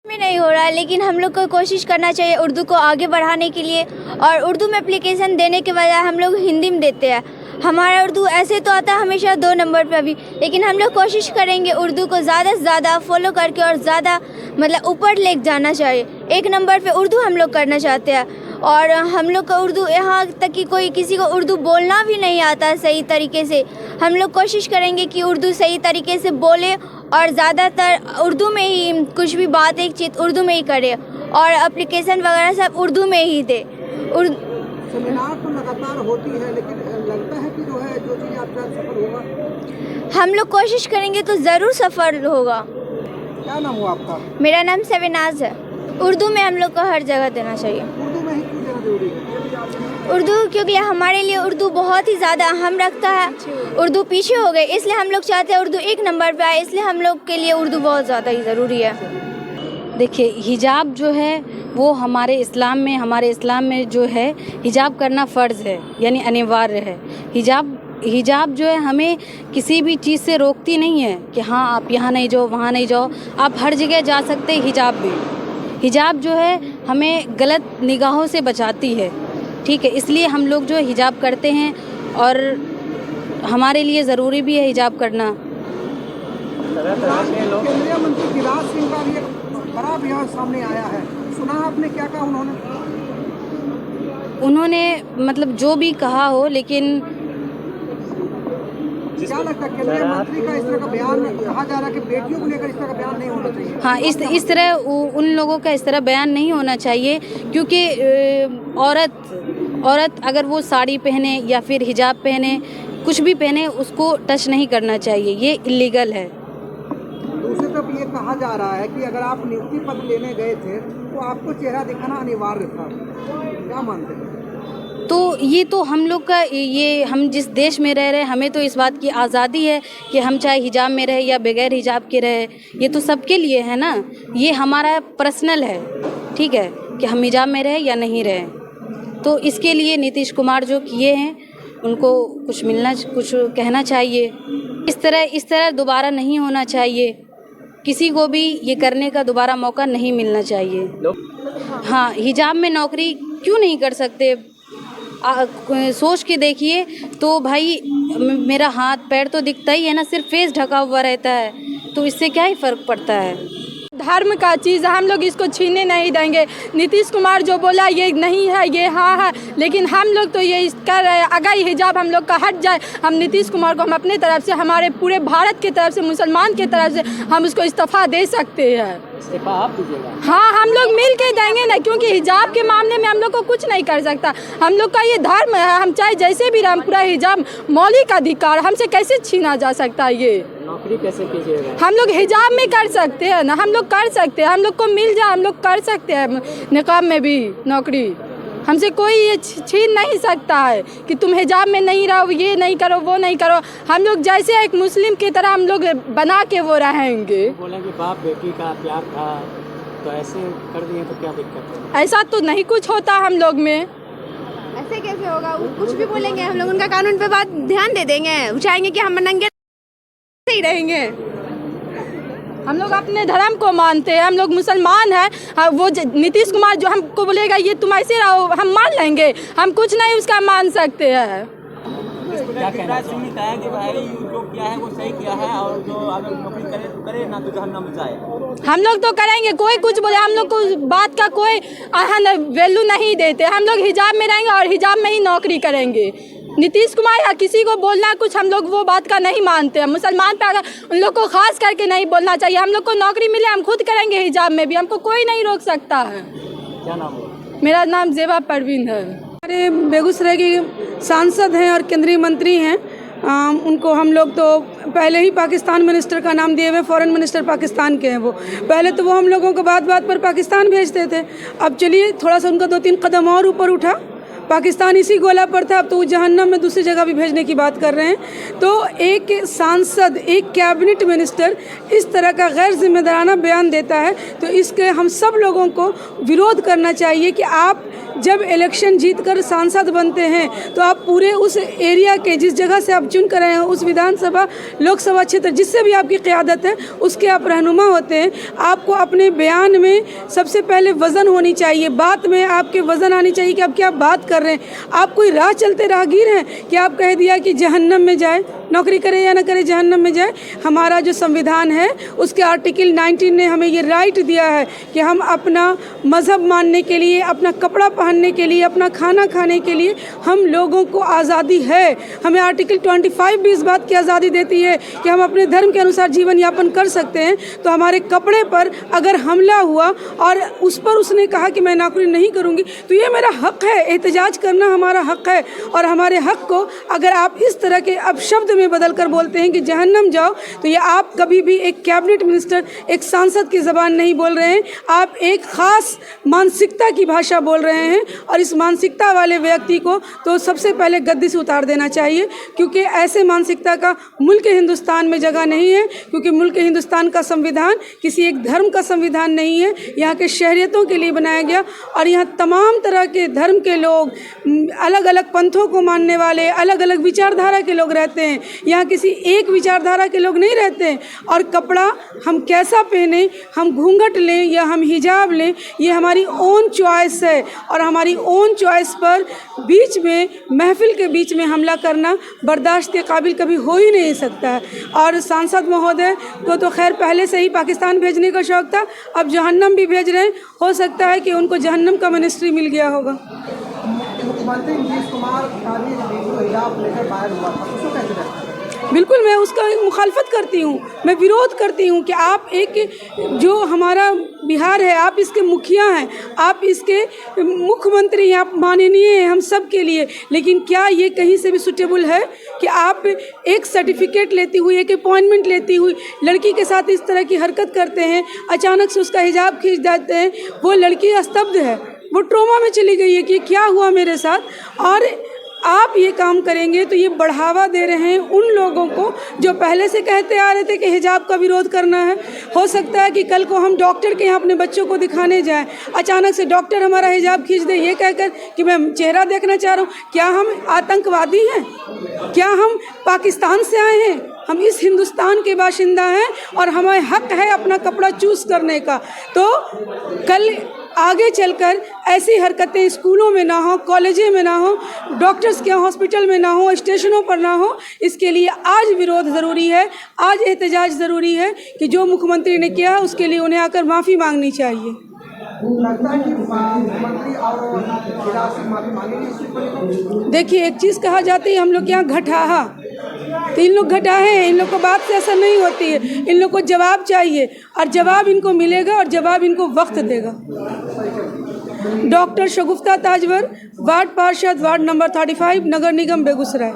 में नहीं हो रहा है, लेकिन हम लोग को कोशिश करना चाहिए उर्दू को आगे बढ़ाने के लिए। और उर्दू में एप्लीकेशन देने के बजाय हम लोग हिंदी में देते हैं। हमारा उर्दू ऐसे तो आता है हमेशा 2 नंबर पे अभी, लेकिन हम लोग कोशिश करेंगे उर्दू को ज़्यादा से ज़्यादा फॉलो करके और ज़्यादा मतलब ऊपर ले जाना चाहिए। 1 नंबर पे उर्दू हम लोग करना चाहते हैं। और हम लोग को उर्दू, यहाँ तक कि कोई किसी को उर्दू बोलना भी नहीं आता सही तरीके से, हम लोग कोशिश करेंगे कि उर्दू सही तरीके से बोले और ज़्यादातर उर्दू में ही कुछ भी बात एक चीज़ उर्दू में ही करे और एप्लीकेशन वगैरह सब उर्दू में ही दे। सेमिनार तो लगातार होती है, लेकिन लगता है कि जो चीज़ आपका सफल होगा। हम लोग कोशिश करेंगे तो ज़रूर सफल होगा। क्या नाम हुआ आपका? मेरा नाम शबनाज है। उर्दू में हम लोग को हर जगह देना चाहिए। उर्दू में ही क्यों देना जरूरी है? उर्दू क्योंकि हमारे लिए उर्दू बहुत ही ज़्यादा अहम रखता है। उर्दू पीछे हो गए, इसलिए हम लोग चाहते हैं उर्दू 1 नंबर पे आए, इसलिए हम लोग के लिए उर्दू बहुत ज़्यादा ही ज़रूरी है। देखिए, हिजाब जो है वो हमारे इस्लाम में जो है हिजाब करना फ़र्ज़ है, यानी अनिवार्य है। हिजाब जो है हमें किसी भी चीज़ से रोकती नहीं है कि हाँ आप यहाँ नहीं जाओ, वहाँ नहीं जाओ, आप हर जगह जा सकते हैं हिजाब में। हिजाब जो है हमें गलत निगाहों से बचाती है, ठीक है, इसलिए हम लोग जो हिजाब करते हैं और हमारे लिए ज़रूरी भी है हिजाब करना। केंद्रीय मंत्री गिरिराज सिंह का भी एक बड़ा बयान सामने आया है, सुना आपने? क्या कहा उन्होंने मतलब जो भी कहा हो, लेकिन क्या लगता है केंद्रीय मंत्री का इस तरह का बयान, कहा जा रहा है कि बेटियों को लेकर इस तरह का बयान नहीं होना चाहिए? हाँ, इस तरह उन लोगों का इस तरह बयान नहीं होना चाहिए, क्योंकि औरत अगर वो साड़ी पहने या फिर हिजाब पहने, कुछ भी पहने, उसको टच नहीं करना चाहिए, ये इलीगल है। दूसरी तरफ ये कहा जा रहा है कि अगर आप नियुक्ति पद लेने गए थे तो आपको चेहरा दिखाना अनिवार्य था। क्या मानते हैं? तो ये तो हम लोग का, ये हम जिस देश में रह रहे हैं, हमें तो इस बात की आज़ादी है कि हम चाहे हिजाब में रहे या बगैर हिजाब के रहे, ये तो सबके लिए है ना। ये हमारा पर्सनल है, ठीक है, कि हम हिजाब में रहे या नहीं रहे। तो इसके लिए नीतीश कुमार जो किए हैं उनको कुछ कहना चाहिए। इस तरह दोबारा नहीं होना चाहिए, किसी को भी ये करने का दोबारा मौका नहीं मिलना चाहिए। हाँ, हिजाब में नौकरी क्यों नहीं कर सकते? सोच के देखिए तो भाई, मेरा हाथ पैर तो दिखता ही है ना, सिर्फ फेस ढका हुआ रहता है, तो इससे क्या ही फ़र्क पड़ता है। धर्म का चीज़ हम लोग इसको छीनने नहीं देंगे। नीतीश कुमार जो बोला ये नहीं है, ये हाँ है, लेकिन हम लोग तो ये कर रहे हैं। अगर हिजाब हम लोग का हट जाए, हम नीतीश कुमार को हम अपने तरफ से, हमारे पूरे भारत की तरफ से, मुसलमान की तरफ से हम उसको इस्तीफा दे सकते हैं। इस्तीफा आप दीजिएगा? हाँ, हम लोग मिल के देंगे ना, क्योंकि हिजाब के मामले में हम लोग को कुछ नहीं कर सकता। हम लोग का ये धर्म है, हम चाहे जैसे भी रहे, पूरा हिजाब मौलिक अधिकार, हमसे कैसे छीना जा सकता है? ये नौकरी कैसे कीजिएगा? हम लोग हिजाब में कर सकते हैं ना, हम लोग कर सकते हैं, हम लोग को मिल जाए, हम लोग कर सकते हैं निकाब में भी नौकरी। हमसे कोई ये छीन नहीं सकता है कि तुम हिजाब में नहीं रहो, ये नहीं करो, वो नहीं करो। हम लोग जैसे एक मुस्लिम की तरह हम लोग बना के वो रहेंगे। बोलेंगे बाप बेटी का प्यार था, तो ऐसे कर दिए तो क्या दिक्कत है? ऐसा तो नहीं कुछ होता हम लोग में। ऐसे कैसे होगा? कुछ भी बोलेंगे हम लोग, उनका कानून पे बात ध्यान दे देंगे, चाहेंगे कि हम नंगे ही रहेंगे। हम लोग अपने धर्म को मानते हैं, हम लोग मुसलमान हैं। वो नीतीश कुमार जो हमको बोलेगा ये तुम ऐसे रहो, हम मान लेंगे, हम कुछ नहीं उसका मान सकते हैं। गिरिराज सिंह ने कहा कि भाई जो किया है वो सही किया है, और जो अगर नौकरी करे तो करे, ना तो जहन्नम में जाए। हम लोग तो करेंगे, कोई कुछ बोले हम लोग को बात का कोई वैल्यू नहीं देते। हम लोग हिजाब में रहेंगे और हिजाब में ही नौकरी करेंगे। नीतीश कुमार या किसी को बोलना कुछ, हम लोग वो बात का नहीं मानते हैं। मुसलमान पे अगर उन लोग को खास करके नहीं बोलना चाहिए। हम लोग को नौकरी मिले, हम खुद करेंगे हिजाब में भी, हमको कोई नहीं रोक सकता है। क्या नाम है? मेरा नाम जेबा परवीन है। हमारे बेगूसराय के सांसद हैं और केंद्रीय मंत्री हैं, उनको हम लोग तो पहले ही पाकिस्तान मिनिस्टर का नाम दिए हुए, फॉरेन मिनिस्टर पाकिस्तान के हैं वो। पहले तो वो हम लोगों को बात बात पर पाकिस्तान भेजते थे, अब चलिए थोड़ा सा उनका 2-3 कदम और ऊपर उठा, पाकिस्तान इसी गोला पर था, अब तो वो जहन्नम में दूसरी जगह भी भेजने की बात कर रहे हैं। तो एक सांसद, एक कैबिनेट मिनिस्टर इस तरह का गैर जिम्मेदाराना बयान देता है, तो इसके हम सब लोगों को विरोध करना चाहिए कि आप जब इलेक्शन जीतकर सांसद बनते हैं तो आप पूरे उस एरिया के, जिस जगह से आप चुन कर आए हैं, उस विधानसभा लोकसभा क्षेत्र जिससे भी आपकी क़यादत है उसके आप रहनुमा होते हैं। आपको अपने बयान में सबसे पहले वज़न होनी चाहिए, बात में आपके वज़न आनी चाहिए कि आप क्या बात कर रहे हैं। आप कोई राह चलते राहगीर हैं कि आप कह दिया कि जहन्नम में जाए, नौकरी करे या ना करे जहन्नम में जाए। हमारा जो संविधान है उसके आर्टिकल 19 ने हमें ये राइट दिया है कि हम अपना मज़हब मानने के लिए, अपना कपड़ा पहनने के लिए, अपना खाना खाने के लिए हम लोगों को आज़ादी है। हमें आर्टिकल 25 भी इस बात की आज़ादी देती है कि हम अपने धर्म के अनुसार जीवन यापन कर सकते हैं। तो हमारे कपड़े पर अगर हमला हुआ और उस पर उसने कहा कि मैं नौकरी नहीं करूँगी, तो ये मेरा हक़ है, एहतजाज करना हमारा हक़ है। और हमारे हक़ को अगर आप इस तरह के अब शब्द में बदल कर बोलते हैं कि जहन्नम जाओ, तो ये आप कभी भी एक कैबिनेट मिनिस्टर, एक सांसद की ज़बान नहीं बोल रहे हैं। आप एक ख़ास मानसिकता की भाषा बोल रहे हैं और इस मानसिकता वाले व्यक्ति को तो सबसे पहले गद्दी से उतार देना चाहिए, क्योंकि ऐसे मानसिकता का मुल्क हिंदुस्तान में जगह नहीं है। क्योंकि मुल्क हिंदुस्तान का संविधान किसी एक धर्म का संविधान नहीं है, यहाँ के शहरियतों के लिए बनाया गया और यहाँ तमाम तरह के धर्म के लोग, अलग अलग पंथों को मानने वाले, अलग अलग विचारधारा के लोग रहते हैं। यहाँ किसी एक विचारधारा के लोग नहीं रहते हैं। और कपड़ा हम कैसा पहने, हम घूंघट लें या हम हिजाब लें, ये हमारी ओन चॉइस है। और हमारी ओन चॉइस पर बीच में, महफिल के बीच में हमला करना बर्दाश्त के काबिल कभी हो ही नहीं सकता है। और सांसद महोदय को तो खैर पहले से ही पाकिस्तान भेजने का शौक़ था, अब जहन्नम भी भेज रहे हैं। हो सकता है कि उनको जहन्नम का मिनिस्ट्री मिल गया होगा। मुख्यमंत्री नीतीश कुमार का भी वीडियो हिजाब लेकर वायरल हुआ था, उसको कैसे देखते हैं? बिल्कुल, मैं उसका मुखालफत करती हूँ, मैं विरोध करती हूँ कि आप एक जो हमारा बिहार है, आप इसके मुखिया हैं, आप इसके मुख्यमंत्री हैं, आप माननीय हैं हम सब के लिए। लेकिन क्या ये कहीं से भी सूटेबल है कि आप एक सर्टिफिकेट लेती हुई, एक अपॉइंटमेंट लेती हुई लड़की के साथ इस तरह की हरकत करते हैं, अचानक से उसका हिजाब खींच देते हैं। वो लड़की स्तब्ध है, वो ट्रोमा में चली गई है कि क्या हुआ मेरे साथ। और आप ये काम करेंगे तो ये बढ़ावा दे रहे हैं उन लोगों को जो पहले से कहते आ रहे थे कि हिजाब का विरोध करना है। हो सकता है कि कल को हम डॉक्टर के यहाँ अपने बच्चों को दिखाने जाएं, अचानक से डॉक्टर हमारा हिजाब खींच दे ये कहकर कि मैं चेहरा देखना चाह रहा हूँ। क्या हम आतंकवादी हैं? क्या हम पाकिस्तान से आए हैं? हम इस हिंदुस्तान के बाशिंदा हैं और हमें हक़ है अपना कपड़ा चूज़ करने का। तो कल आगे चलकर ऐसी हरकतें स्कूलों में ना हो, कॉलेजों में ना हो, डॉक्टर्स के हॉस्पिटल में ना हो, स्टेशनों पर ना हो। इसके लिए आज विरोध ज़रूरी है, आज एहतजाज ज़रूरी है कि जो मुख्यमंत्री ने किया है उसके लिए उन्हें आकर माफ़ी मांगनी चाहिए। लगता है कि मुख्यमंत्री और हिजाब से माफी मांगेंगे। देखिए, एक चीज़ कहा जाती है हम लोग के यहाँ घटाहा, तो इन लोग घटाहे हैं, इन लोग को बात से असर नहीं होती है। इन लोग को जवाब चाहिए और जवाब इनको मिलेगा और जवाब इनको वक्त देगा। डॉक्टर शगुफ्ता ताजवर, वार्ड पार्षद, वार्ड नंबर 35, नगर निगम बेगूसराय।